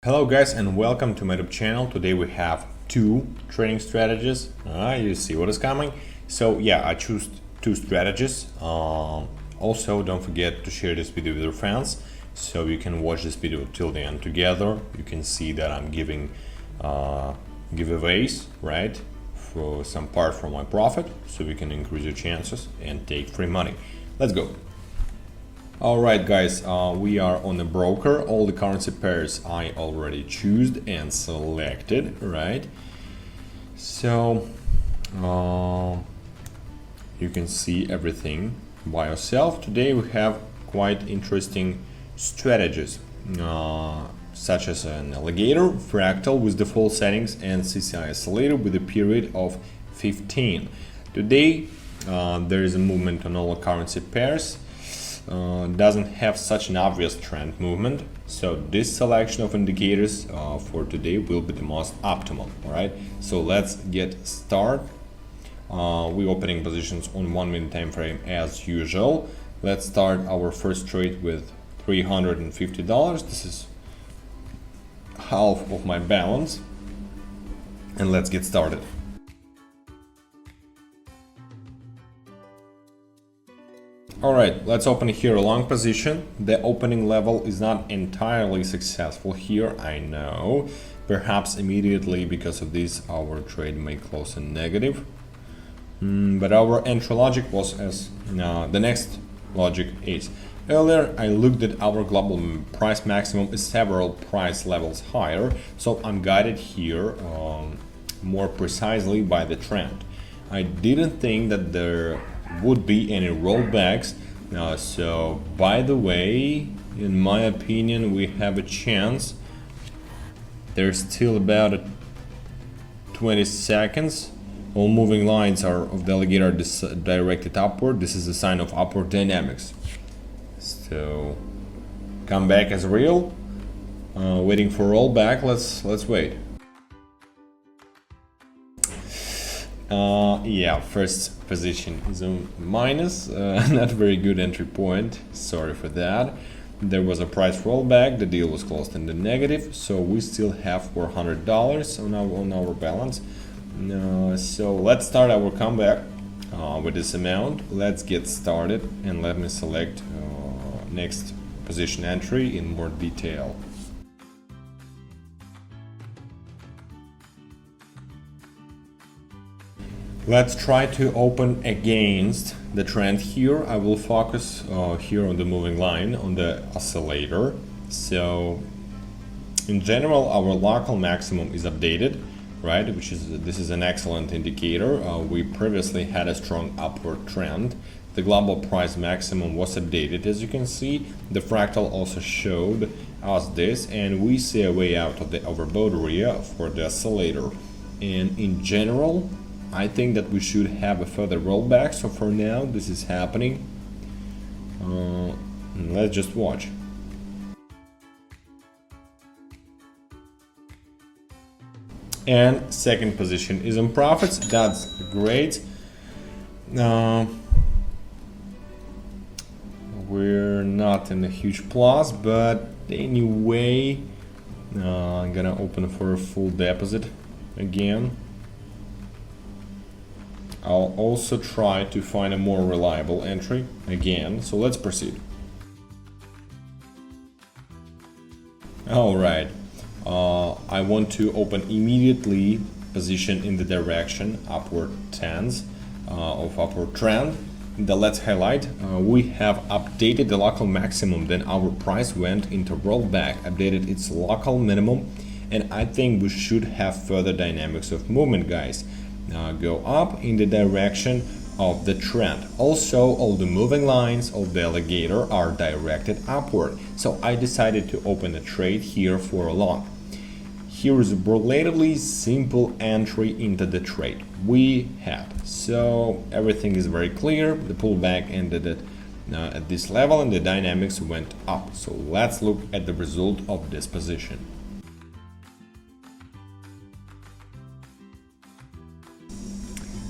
Hello guys and welcome to my YouTube channel. Today we have two trading strategies. You see what is coming. So yeah, I choose two strategies. Also don't forget to share this video with your friends so you can watch this video till the end together. You can see that I'm giving giveaways, right, for some part from my profit, so we can increase your chances and take free money. Let's go. Alright guys, we are on the broker. All the currency pairs I already choose and selected, right? So you can see everything by yourself. Today we have quite interesting strategies, such as an alligator, fractal with default settings, and CCI oscillator with a period of 15. Today there is a movement on all currency pairs. Doesn't have such an obvious trend movement, so this selection of indicators for today will be the most optimal. All right, so let's get started. We're opening positions on 1 minute time frame as usual. Let's start our first trade with $350. This is half of my balance, and let's get started. Alright, let's open here a long position. The opening level is not entirely successful here, I know. Perhaps immediately because of this our trade may close in negative. But our entry logic was as the next logic is. Earlier I looked at our global price maximum is several price levels higher, so I'm guided here more precisely by the trend. I didn't think that there would be any rollbacks, so by the way, in my opinion, we have a chance. There's still about 20 seconds. All moving lines are of the alligator directed upward. This is a sign of upward dynamics. So come back as real. Waiting for rollback. Let's wait. Yeah, first position is a minus, not very good entry point, sorry for that. There was a price rollback, the deal was closed in the negative, so we still have $400 on our balance. So let's start our comeback with this amount. Let's get started and let me select next position entry in more detail. Let's try to open against the trend here. I will focus here on the moving line, on the oscillator. So in general, our local maximum is updated, right? This is an excellent indicator. We previously had a strong upward trend. The global price maximum was updated, as you can see. The fractal also showed us this, and we see a way out of the overbought area for the oscillator. And in general, I think that we should have a further rollback, so for now this is happening. Let's just watch. And second position is in profits. That's great. We're not in a huge plus, but anyway, I'm gonna open for a full deposit again. I'll also try to find a more reliable entry again, so let's proceed. Alright, I want to open immediately position in the direction upward tends of upward trend. Let's highlight, we have updated the local maximum, then our price went into rollback, updated its local minimum, and I think we should have further dynamics of movement, guys. Go up in the direction of the trend. Also, all the moving lines of the alligator are directed upward, so I decided to open a trade here for a long. Here is a relatively simple entry into the trade we had, so everything is very clear. The pullback ended at this level and the dynamics went up, so let's look at the result of this position.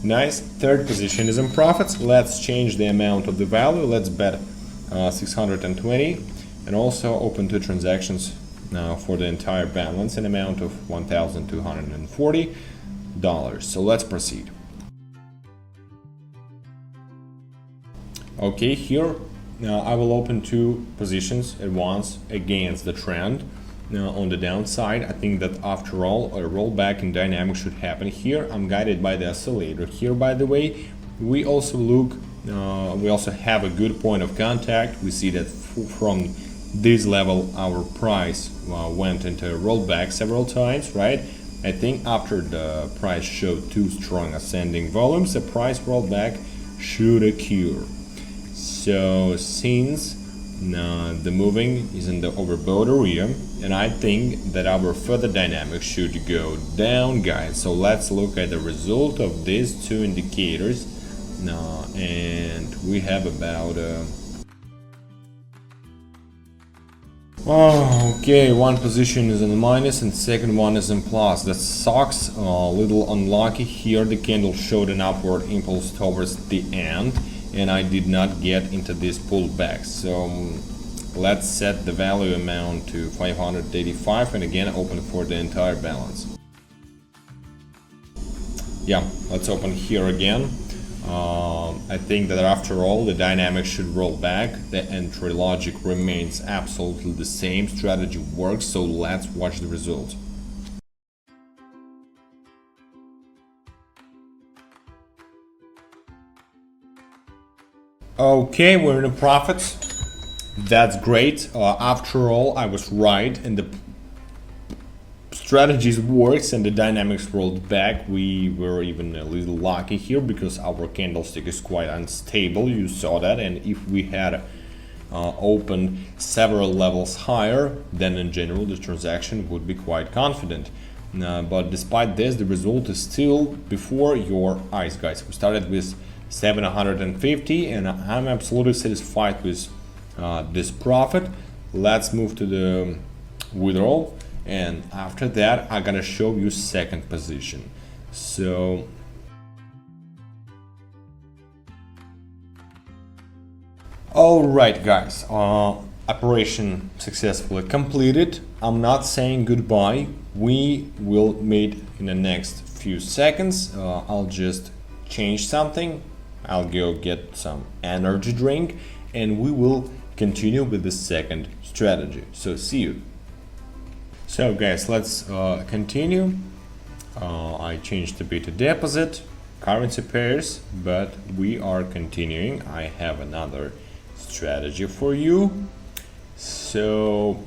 Nice, third position is in profits. Let's change the amount of the value. Let's bet 620 and also open two transactions for the entire balance, an amount of $1,240. So let's proceed. Okay, here I will open two positions at once against the trend. Now on the downside, I think that after all, a rollback in dynamics should happen here. I'm guided by the oscillator here, by the way. We also have a good point of contact. We see that from this level, our price went into a rollback several times, right? I think after the price showed two strong ascending volumes, a price rollback should occur. So since the moving is in the overbought area, and I think that our further dynamics should go down, guys. So let's look at the result of these two indicators. And we have about okay, one position is in the minus and second one is in plus. That sucks. A little unlucky here. The candle showed an upward impulse towards the end, and I did not get into this pullback. So let's set the value amount to 585 and again open for the entire balance. Yeah, let's open here again. I think that after all, the dynamics should roll back. The entry logic remains absolutely the same. Strategy works, so let's watch the result. Okay, we're in the profits. That's great. After all, I was right, and the strategies works and the dynamics rolled back. We were even a little lucky here because our candlestick is quite unstable. You saw that, and if we had opened several levels higher, then in general the transaction would be quite confident. But despite this, the result is still before your eyes, guys. We started with 750 and I'm absolutely satisfied with this profit. Let's move to the withdrawal, and after that I'm gonna show you second position. So all right, guys, operation successfully completed. I'm not saying goodbye. We will meet in the next few seconds. I'll just change something. I'll go get some energy drink and we will continue with the second strategy. So see you. So guys, let's continue. I changed a bit to deposit currency pairs, but we are continuing. I have another strategy for you. So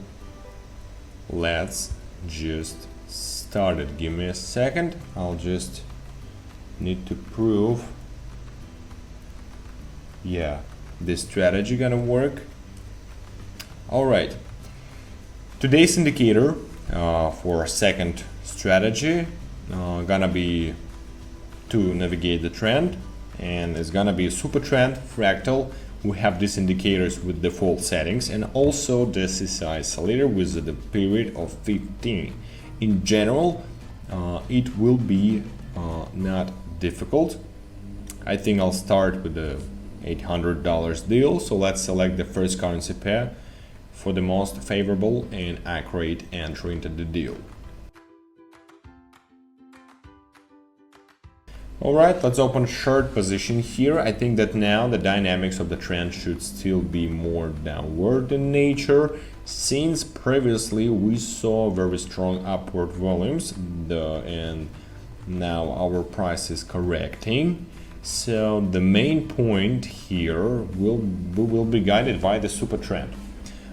let's just start it. Give me a second. I'll just need to prove, yeah, this strategy gonna work. All right, today's indicator for second strategy gonna be to navigate the trend, and it's gonna be a super trend fractal. We have these indicators with default settings and also the CCI oscillator with the period of 15. In general, it will be not difficult. I think I'll start with the $800 deal. So let's select the first currency pair for the most favorable and accurate entry into the deal. Alright, let's open short position here. I think that now the dynamics of the trend should still be more downward in nature, since previously we saw very strong upward volumes and now our price is correcting. So the main point here will be guided by the super trend.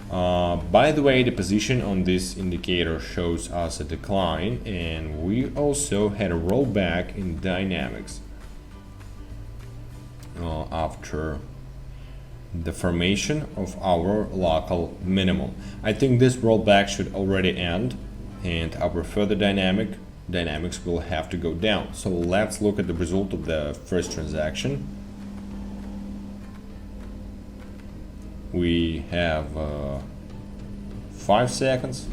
By the way, the position on this indicator shows us a decline, and we also had a rollback in dynamics after the formation of our local minimum. I think this rollback should already end, and our further dynamics will have to go down. So let's look at the result of the first transaction. We have 5 seconds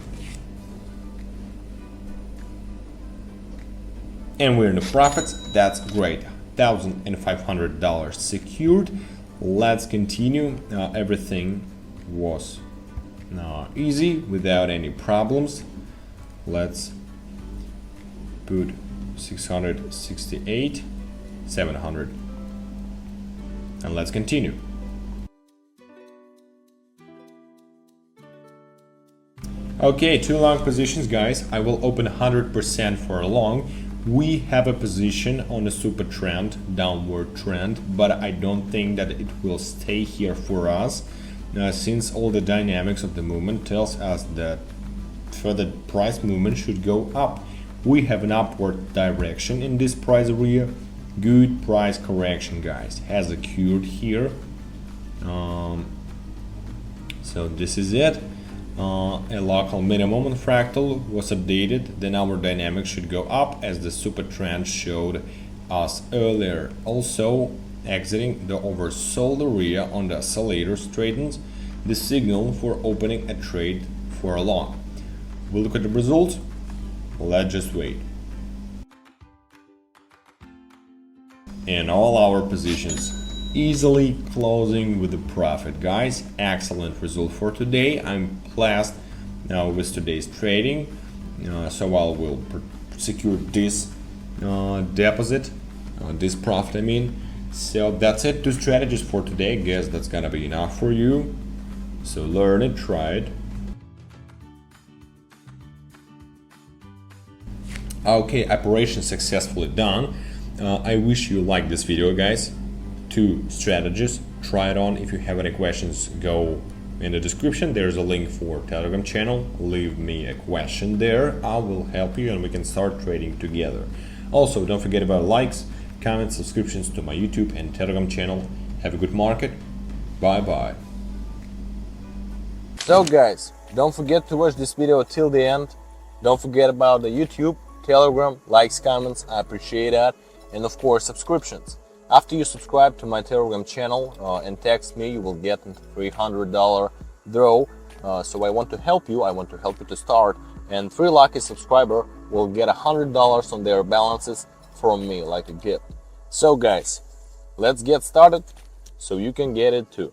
and we're in the profits. That's great. $1,500 secured. Let's continue. Everything was easy without any problems. Let's put 668, 700, and let's continue. Okay, 2 long positions, guys. I will open 100% for a long. We have a position on a super trend, downward trend, but I don't think that it will stay here for us, since all the dynamics of the movement tells us that further price movement should go up. We have an upward direction in this price area. Good price correction, guys, has occurred here. So this is it. A local minimum on fractal was updated, then our dynamics should go up as the super trend showed us earlier. Also, exiting the oversold area on the oscillator straightens the signal for opening a trade for a long. We'll look at the results. Let's just wait. And all our positions easily closing with a profit, guys. Excellent result for today. I'm pleased with today's trading, so I will secure this deposit, this profit, I mean. So that's it, 2 strategies for today. I guess that's gonna be enough for you, so learn it, try it. Okay, operation successfully done. I wish you liked this video, guys. 2 strategies, try it on. If you have any questions, go in the description. There's a link for Telegram channel. Leave me a question there. I will help you and we can start trading together. Also, don't forget about likes, comments, subscriptions to my YouTube and Telegram channel. Have a good market. Bye bye. So guys, don't forget to watch this video till the end. Don't forget about the YouTube, Telegram, likes, comments, I appreciate that, and of course subscriptions. After you subscribe to my Telegram channel and text me, you will get a $300 draw. So I want to help you. I want to help you to start. And 3 lucky subscriber will get $100 on their balances from me, like a gift. So guys, let's get started so you can get it too.